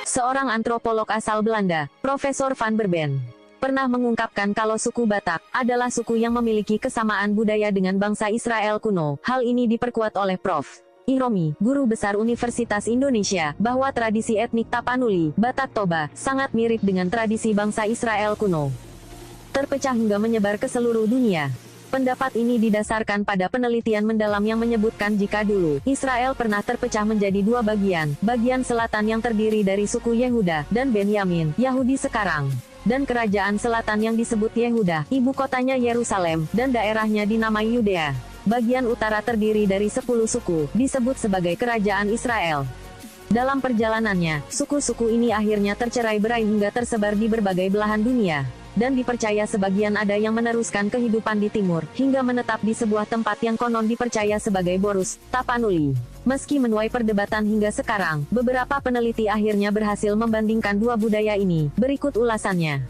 Seorang antropolog asal Belanda, Profesor Van Berben, pernah mengungkapkan kalau suku Batak adalah suku yang memiliki kesamaan budaya dengan bangsa Israel kuno. Hal ini diperkuat oleh Prof. Iromi, guru besar Universitas Indonesia, bahwa tradisi etnik Tapanuli, Batak Toba, sangat mirip dengan tradisi bangsa Israel kuno. Terpecah hingga menyebar ke seluruh dunia. Pendapat ini didasarkan pada penelitian mendalam yang menyebutkan jika dulu Israel pernah terpecah menjadi dua bagian, bagian selatan yang terdiri dari suku Yehuda dan Benyamin, Yahudi sekarang, dan kerajaan selatan yang disebut Yehuda, ibu kotanya Yerusalem, dan daerahnya dinamai Yudea. Bagian utara terdiri dari 10 suku, disebut sebagai kerajaan Israel. Dalam perjalanannya, suku-suku ini akhirnya tercerai-berai hingga tersebar di berbagai belahan dunia. Dan dipercaya sebagian ada yang meneruskan kehidupan di timur, hingga menetap di sebuah tempat yang konon dipercaya sebagai Borus, Tapanuli. Meski menuai perdebatan hingga sekarang, beberapa peneliti akhirnya berhasil membandingkan dua budaya ini. Berikut ulasannya.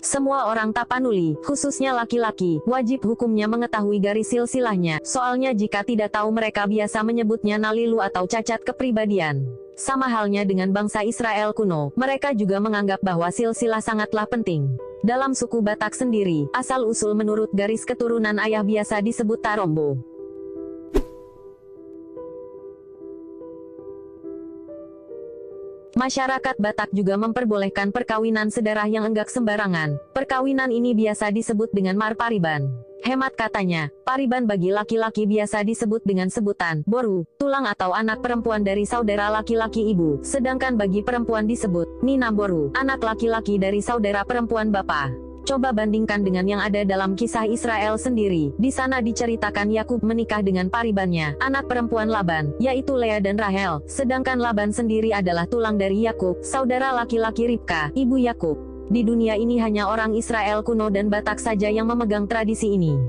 Semua orang Tapanuli, khususnya laki-laki, wajib hukumnya mengetahui garis silsilahnya, soalnya jika tidak tahu mereka biasa menyebutnya nalilu atau cacat kepribadian. Sama halnya dengan bangsa Israel kuno, mereka juga menganggap bahwa silsilah sangatlah penting. Dalam suku Batak sendiri, asal-usul menurut garis keturunan ayah biasa disebut Tarombo. Masyarakat Batak juga memperbolehkan perkawinan sedarah yang enggak sembarangan. Perkawinan ini biasa disebut dengan marpariban. Hemat katanya, pariban bagi laki-laki biasa disebut dengan sebutan boru, tulang atau anak perempuan dari saudara laki-laki ibu, sedangkan bagi perempuan disebut ninamboru, anak laki-laki dari saudara perempuan bapa. Coba bandingkan dengan yang ada dalam kisah Israel sendiri. Di sana diceritakan Yakub menikah dengan paribannya, anak perempuan Laban, yaitu Lea dan Rahel, sedangkan Laban sendiri adalah tulang dari Yakub, saudara laki-laki Ribka, ibu Yakub. Di dunia ini hanya orang Israel kuno dan Batak saja yang memegang tradisi ini.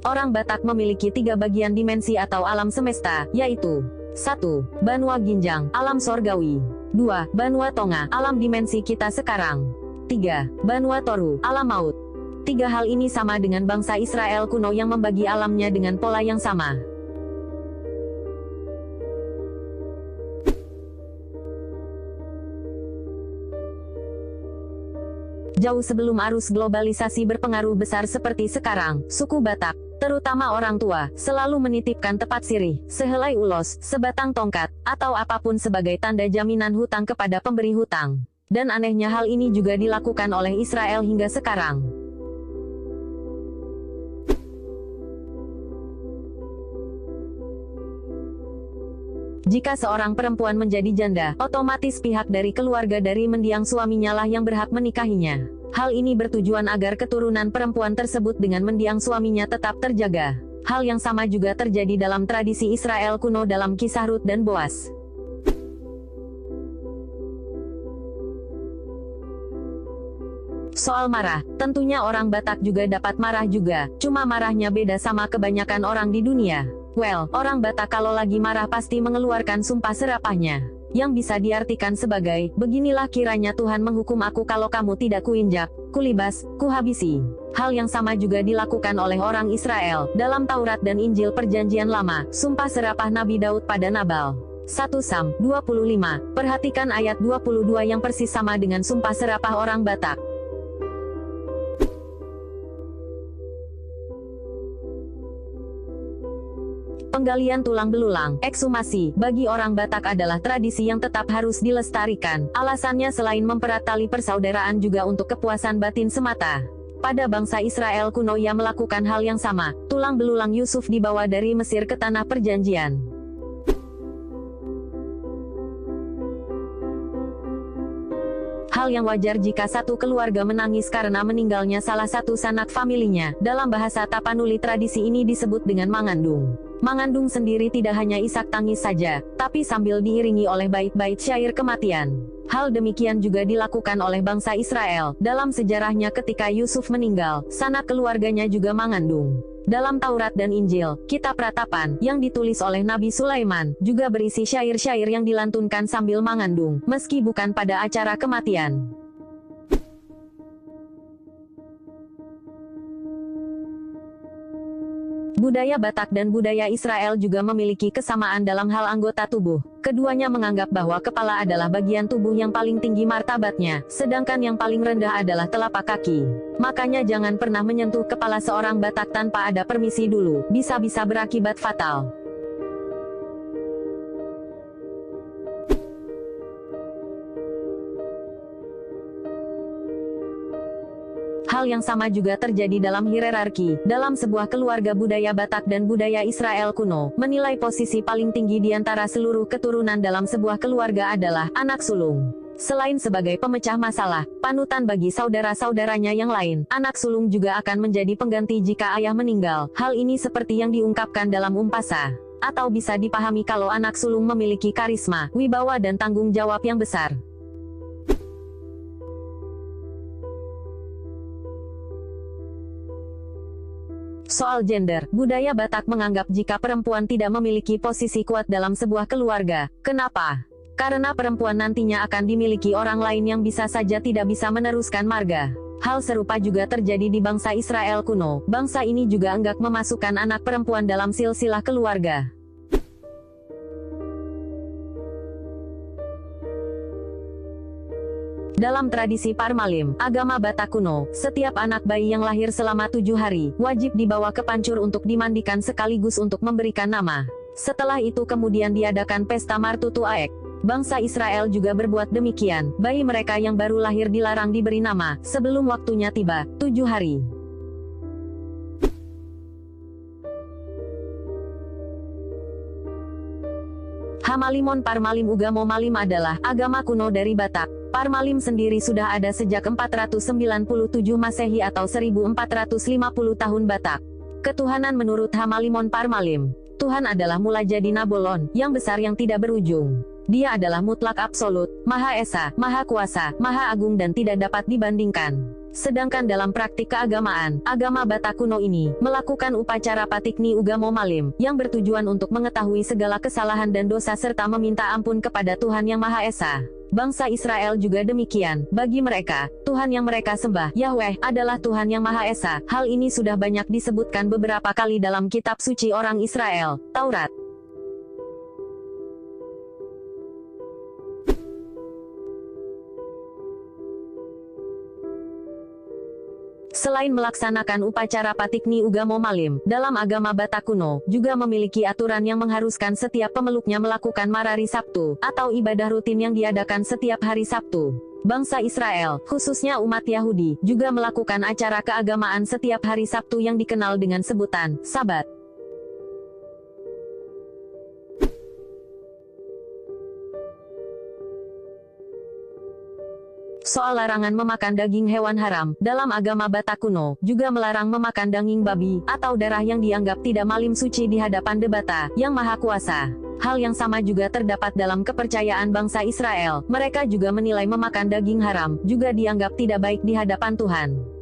Orang Batak memiliki 3 bagian dimensi atau alam semesta, yaitu 1. Banua Ginjang, alam sorgawi. 2. Banua Tonga, alam dimensi kita sekarang. 3. Banua Toru, alam maut. 3 hal ini sama dengan bangsa Israel kuno yang membagi alamnya dengan pola yang sama. Jauh sebelum arus globalisasi berpengaruh besar seperti sekarang, suku Batak, terutama orang tua, selalu menitipkan tepat sirih, sehelai ulos, sebatang tongkat, atau apapun sebagai tanda jaminan hutang kepada pemberi hutang. Dan anehnya hal ini juga dilakukan oleh Israel hingga sekarang. Jika seorang perempuan menjadi janda, otomatis pihak dari keluarga dari mendiang suaminya lah yang berhak menikahinya. Hal ini bertujuan agar keturunan perempuan tersebut dengan mendiang suaminya tetap terjaga. Hal yang sama juga terjadi dalam tradisi Israel kuno dalam kisah Rut dan Boas. Soal marah, tentunya orang Batak juga dapat marah juga, cuma marahnya beda sama kebanyakan orang di dunia. Well, orang Batak kalau lagi marah pasti mengeluarkan sumpah serapahnya, yang bisa diartikan sebagai, beginilah kiranya Tuhan menghukum aku kalau kamu tidak kuinjak, kulibas, kuhabisi. Hal yang sama juga dilakukan oleh orang Israel, dalam Taurat dan Injil Perjanjian Lama, sumpah serapah Nabi Daud pada Nabal. 1 Sam 25, perhatikan ayat 22 yang persis sama dengan sumpah serapah orang Batak. Penggalian tulang belulang, ekshumasi, bagi orang Batak adalah tradisi yang tetap harus dilestarikan. Alasannya selain mempererat tali persaudaraan juga untuk kepuasan batin semata. Pada bangsa Israel kuno ia melakukan hal yang sama. Tulang belulang Yusuf dibawa dari Mesir ke Tanah Perjanjian. Hal yang wajar jika satu keluarga menangis karena meninggalnya salah satu sanak familinya. Dalam bahasa Tapanuli tradisi ini disebut dengan mangandung. Mangandung sendiri tidak hanya isak tangis saja, tapi sambil diiringi oleh bait-bait syair kematian. Hal demikian juga dilakukan oleh bangsa Israel. Dalam sejarahnya ketika Yusuf meninggal, sanak keluarganya juga mangandung. Dalam Taurat dan Injil, Kitab Ratapan, yang ditulis oleh Nabi Sulaiman, juga berisi syair-syair yang dilantunkan sambil mangandung, meski bukan pada acara kematian. Budaya Batak dan budaya Israel juga memiliki kesamaan dalam hal anggota tubuh. Keduanya menganggap bahwa kepala adalah bagian tubuh yang paling tinggi martabatnya, sedangkan yang paling rendah adalah telapak kaki. Makanya jangan pernah menyentuh kepala seorang Batak tanpa ada permisi dulu, bisa-bisa berakibat fatal. Hal yang sama juga terjadi dalam hierarki. Dalam sebuah keluarga budaya Batak dan budaya Israel kuno, menilai posisi paling tinggi di antara seluruh keturunan dalam sebuah keluarga adalah anak sulung. Selain sebagai pemecah masalah, panutan bagi saudara-saudaranya yang lain, anak sulung juga akan menjadi pengganti jika ayah meninggal. Hal ini seperti yang diungkapkan dalam Umpasa. Atau bisa dipahami kalau anak sulung memiliki karisma, wibawa dan tanggung jawab yang besar. Soal gender, budaya Batak menganggap jika perempuan tidak memiliki posisi kuat dalam sebuah keluarga. Kenapa? Karena perempuan nantinya akan dimiliki orang lain yang bisa saja tidak bisa meneruskan marga. Hal serupa juga terjadi di bangsa Israel kuno. Bangsa ini juga enggak memasukkan anak perempuan dalam silsilah keluarga. Dalam tradisi Parmalim, agama Batak kuno, setiap anak bayi yang lahir selama 7 hari, wajib dibawa ke pancur untuk dimandikan sekaligus untuk memberikan nama. Setelah itu kemudian diadakan pesta Martutu Aek. Bangsa Israel juga berbuat demikian, bayi mereka yang baru lahir dilarang diberi nama, sebelum waktunya tiba, 7 hari. Hamalimon Parmalim Ugamo Malim adalah agama kuno dari Batak. Parmalim sendiri sudah ada sejak 497 Masehi atau 1450 tahun Batak. Ketuhanan menurut Hamalimon Parmalim, Tuhan adalah mula jadi Nabolon, yang besar yang tidak berujung. Dia adalah mutlak absolut, Maha Esa, Maha Kuasa, Maha Agung dan tidak dapat dibandingkan. Sedangkan dalam praktik keagamaan, agama Batak kuno ini melakukan upacara Patikni Ugamo Malim, yang bertujuan untuk mengetahui segala kesalahan dan dosa serta meminta ampun kepada Tuhan Yang Maha Esa. Bangsa Israel juga demikian. Bagi mereka, Tuhan yang mereka sembah, Yahweh, adalah Tuhan Yang Maha Esa. Hal ini sudah banyak disebutkan beberapa kali dalam kitab suci orang Israel, Taurat. Selain melaksanakan upacara Patikni Ugamo Malim, dalam agama Batak kuno, juga memiliki aturan yang mengharuskan setiap pemeluknya melakukan Marari Sabtu, atau ibadah rutin yang diadakan setiap hari Sabtu. Bangsa Israel, khususnya umat Yahudi, juga melakukan acara keagamaan setiap hari Sabtu yang dikenal dengan sebutan Sabat. Soal larangan memakan daging hewan haram, dalam agama Batak kuno, juga melarang memakan daging babi, atau darah yang dianggap tidak malim suci di hadapan Debata, yang Maha Kuasa. Hal yang sama juga terdapat dalam kepercayaan bangsa Israel, mereka juga menilai memakan daging haram, juga dianggap tidak baik di hadapan Tuhan.